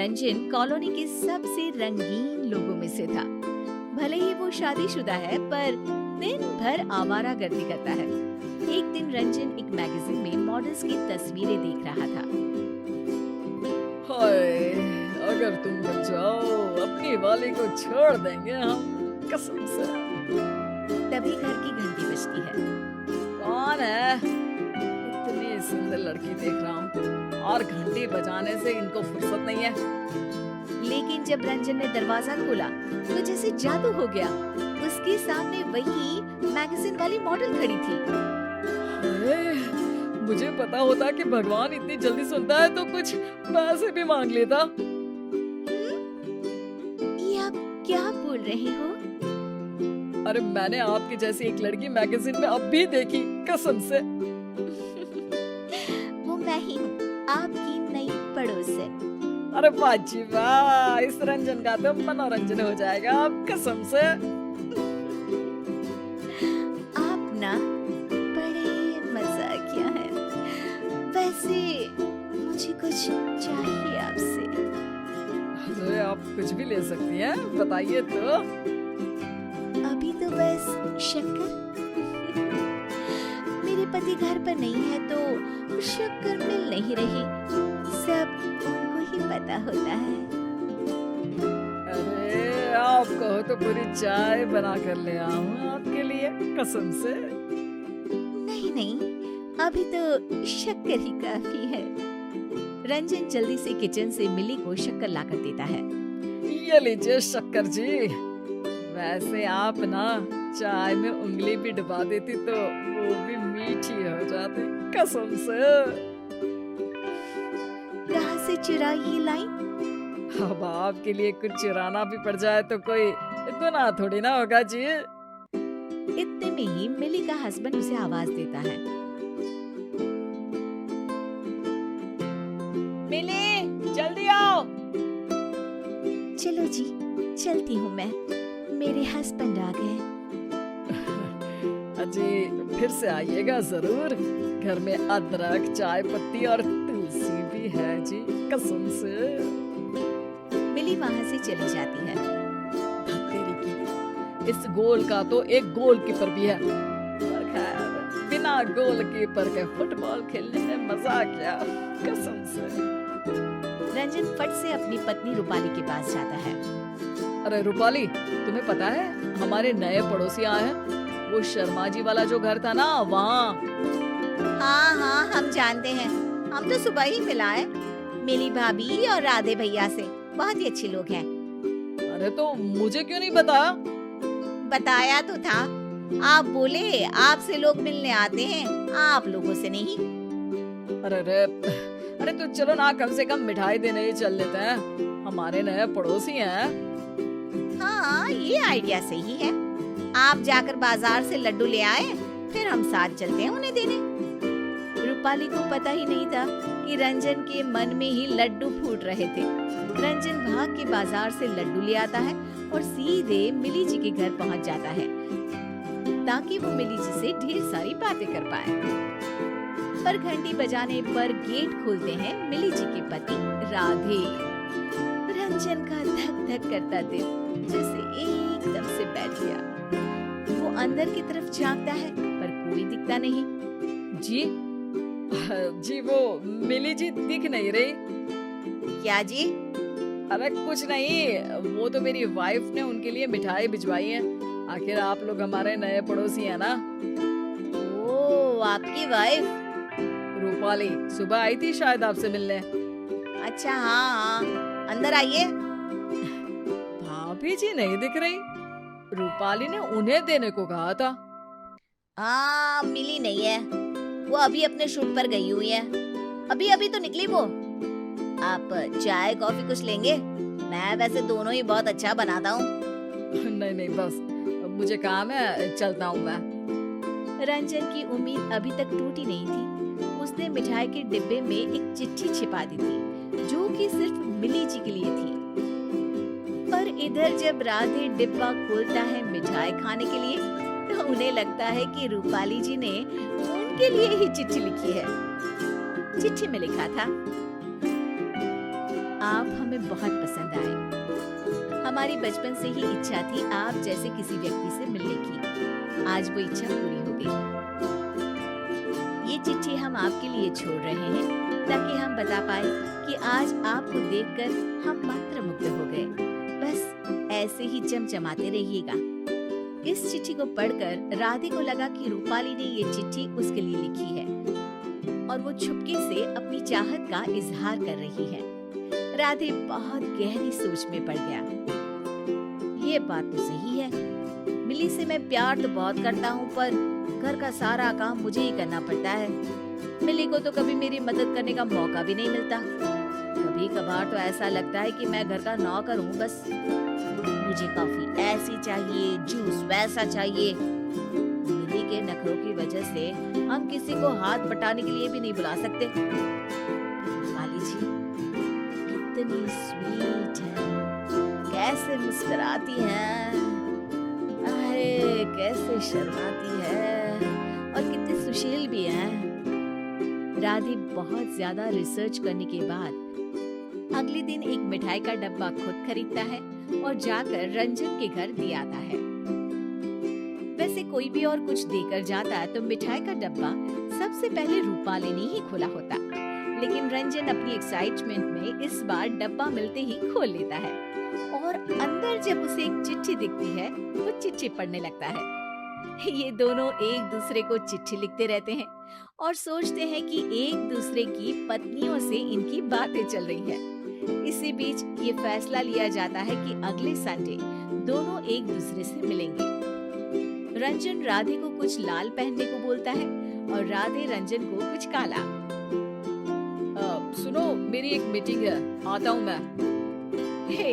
Ranjan colony के सबसे रंगीन लोगों में से था। भले ही वो शादीशुदा है, पर दिन भर आवारागर्दी करता है। एक दिन रंजन एक मैगजीन में मॉडल्स की तस्वीरें देख रहा था। हाय, अगर तुम मिल जाओ अपनी वाली को छोड़ देंगे हम, कसम से। तभी घर की घंटी बजती है। कौन है? इतनी सुंदर लड़की देख रहा हूँ और घंटी बजाने से इनको फुर्सत नहीं है। लेकिन जब रंजन ने दरवाजा खोला तो जैसे जादू हो गया। उसके सामने वही मैगजीन वाली मॉडल खड़ी थी। हाय, मुझे पता होता कि भगवान इतनी जल्दी सुनता है तो कुछ पैसे भी मांग लेता। ये आप क्या बोल रहे हो? अरे मैंने आपकी जैसी एक लड़की मैगजीन में अब भी देखी, कसम से। वो मैं ही हूँ, आपकी नई पड़ोसन। अरे बाजी वाह, इस रंजन का तो मनोरंजन हो जाएगा अब, कसम से। आप ना बड़े मजाकिया हैं। वैसे मुझे कुछ चाहिए आपसे। अरे आप कुछ भी ले सकती हैं, बताइए तो। अभी तो बस शक्कर। मेरे पति घर पर नहीं है तो शक्कर मिल नहीं रही। सब उनको ही पता होता है। अरे आप कहो तो पूरी चाय बना कर ले आऊं आपके लिए, कसम से। नहीं नहीं, अभी तो शक्कर ही काफी है। रंजन जल्दी से किचन से मिली को शक्कर लाकर देता है। ये लीजिए शक्कर जी। वैसे आप ना चाय में उंगली भी डुबा देती तो वो भी मीठी हो जाती, कसम से। कहाँ से चुराई ये लाइन? अब आपके लिए कुछ चुराना भी पड़ जाए तो कोई गुनाह थोड़ी ना होगा जी। इतने में ही मिली का हस्बैंड उसे आवाज देता है। मिली, जल्दी आओ। चलो जी, चलती हूँ मैं। मेरे हस्बैंड आ गए। अजी फिर से आइएगा जरूर। घर में अदरक, चाय पत्ती और तुलसी भी है जी, कसम से। मिली वहाँ से चली जाती है। तेरी की, इस गोल का तो एक गोलकीपर भी है। पर खैर, बिना गोलकीपर के फुटबॉल खेलने में मजा क्या, कसम से। रंजन फट से अपनी पत्नी रूपाली के पास जाता है। अरे रूपाली, तुम्हें पता है हमारे नए पड़ोसी आए हैं? वो शर्मा जी वाला जो घर था ना, वहाँ। हाँ हाँ, हम जानते हैं। हम तो सुबह ही मिला है मिली भाभी और राधे भैया से। बहुत ही अच्छे लोग हैं। अरे तो मुझे क्यों नहीं बताया? बताया तो था। आप बोले आपसे लोग मिलने आते हैं, आप लोगों से नहीं। अरे रे, अरे तो चलो ना, कम से कम मिठाई देने ही चल लेते हैं, हमारे नए पड़ोसी हैं। हाँ, ये आइडिया सही है। आप जाकर बाजार से लड्डू ले आए, फिर हम साथ चलते हैं उन्हें देने। रूपाली को पता ही नहीं था कि रंजन के मन में ही लड्डू फूट रहे थे। रंजन भाग के बाजार से लड्डू ले आता है और सीधे मिली जी के घर पहुंच जाता है, ताकि वो मिली जी से ढेर सारी बातें कर पाए। पर घंटी बजाने पर गेट खोलते हैं मिली जी के पति राधे। रंजन का धक धक करता दिल जैसे एकदम से बैठ गया। वो अंदर की तरफ झांकता है, पर कोई दिखता नहीं। जी जी, वो मिली जी दिख नहीं रही। क्या जी? अरे कुछ नहीं, वो तो मेरी वाइफ ने उनके लिए मिठाई भिजवाई है। आखिर आप लोग हमारे नए पड़ोसी हैं ना। ओ, आपकी वाइफ? रूपाली सुबह आई थी शायद आपसे मिलने। अच्छा हाँ हाँ, अंदर आइए। भाभी जी नहीं दिख रही। रूपाली ने उन्हें देने को कहा था। हाँ, मिली नहीं है। वो अभी अपने शूट पर गई हुई है। अभी अभी तो निकली वो। आप चाय कॉफी कुछ लेंगे? मैं वैसे दोनों ही बहुत अच्छा बनाता हूँ। नहीं नहीं, बस मुझे काम है, चलता हूँ मैं। रंजन की उम्मीद अभी तक टूटी नहीं थी। उसने मिठाई के डिब्बे में एक चिट्ठी छिपा दी थी, जो कि सिर्फ मिली जी के लिए थी। पर इधर जब राधे डिब्बा खोलता है मिठाई खाने के लिए, तो उन्हें लगता है कि रूपाली जी ने उनके लिए ही चिट्ठी लिखी है। चिट्ठी में लिखा था, आप हमें बहुत पसंद आए। हमारी बचपन से ही इच्छा थी आप जैसे किसी व्यक्ति से मिलने की। आज वो इच्छा पूरी हो गई। ये चिट्ठी हम आपके लिए छोड़ रहे हैं ताकि हम बता पाए कि आज आपको देखकर हम मंत्रमुग्ध हो गए। बस ऐसे ही चमचमाते रहिएगा। इस चिट्ठी को पढ़कर राधे को लगा कि रूपाली ने ये चिट्ठी उसके लिए लिखी है और वो चुपके से अपनी चाहत का इजहार कर रही है। राधे बहुत गहरी सोच में पड़ गया। ये बात तो सही है, मिली से मैं प्यार तो बहुत करता हूँ, पर घर का सारा काम मुझे ही करना पड़ता है। मिली को तो कभी मेरी मदद करने का मौका भी नहीं मिलता। कभी कभार तो ऐसा लगता है कि मैं घर का नौकर हूँ बस। मुझे कॉफी ऐसी चाहिए, जूस वैसा चाहिए। मिली के नखरों की वजह से हम किसी को हाथ बटाने के लिए भी नहीं बुला सकते। रूपाली जी कितनी स्वीट है, कैसे मुस्कुराती है, अरे कैसे शर्माती है और कितनी सुशील भी है। राधे बहुत ज्यादा रिसर्च करने के बाद अगले दिन एक मिठाई का डब्बा खुद खरीदता है और जाकर रंजन के घर दे आता है। वैसे कोई भी और कुछ देकर जाता है तो मिठाई का डब्बा सबसे पहले रूपाली ने ही खोला होता, लेकिन रंजन अपनी एक्साइटमेंट में इस बार डब्बा मिलते ही खोल लेता है और अंदर जब उसे एक चिट्ठी दिखती है वो चिट्ठी पढ़ने लगता है। ये दोनों एक दूसरे को चिट्ठी लिखते रहते हैं और सोचते हैं कि एक दूसरे की पत्नियों से इनकी बातें चल रही है। इसी बीच ये फैसला लिया जाता है कि अगले संडे दोनों एक दूसरे से मिलेंगे। रंजन राधे को कुछ लाल पहनने को बोलता है और राधे रंजन को कुछ काला। सुनो, मेरी एक मीटिंग है, आता हूँ मैं। हे,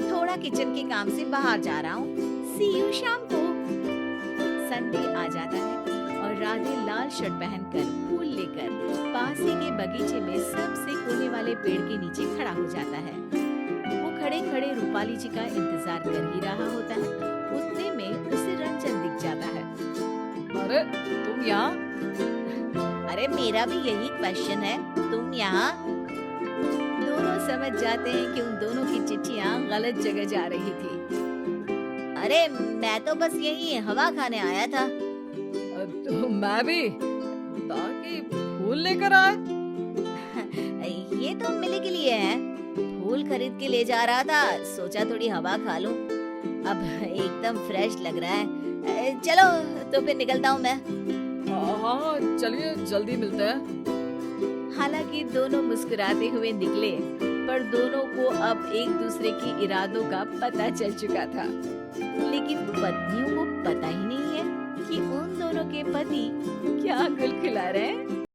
थोड़ा किचन के काम से बाहर जा रहा हूँ, सी यू शाम को। संडे आ जाता है और राधे लाल शर्ट पहनकर फूल लेकर पास ही के बगीचे में सबसे कोने वाले पेड़ के नीचे खड़ा हो जाता है। वो खड़े खड़े रूपाली जी का इंतजार कर ही रहा होता है। उतने में उसे रंजन दिख जाता है। अरे तुम यहाँ? अरे मेरा भी यही क्वेश्चन है, तुम यहाँ? दोनों समझ जाते हैं कि उन दोनों की चिट्ठियाँ गलत जगह जा रही थी। अरे मैं तो बस यही हवा खाने आया था। तो मैं भी, ताकि फूल लेकर आए। ये तो मिली के लिए है, फूल खरीद के ले जा रहा था, सोचा थोड़ी हवा खा लूं। अब एकदम फ्रेश लग रहा है। चलो तो फिर निकलता हूँ मैं। हाँ चलिए, जल्दी मिलते हैं। हालांकि दोनों मुस्कुराते हुए निकले, पर दोनों को अब एक दूसरे के इरादों का पता चल चुका था। लेकिन पत्नियों को पता ही नहीं है कि उन दोनों के पति क्या गुल खिला रहे हैं।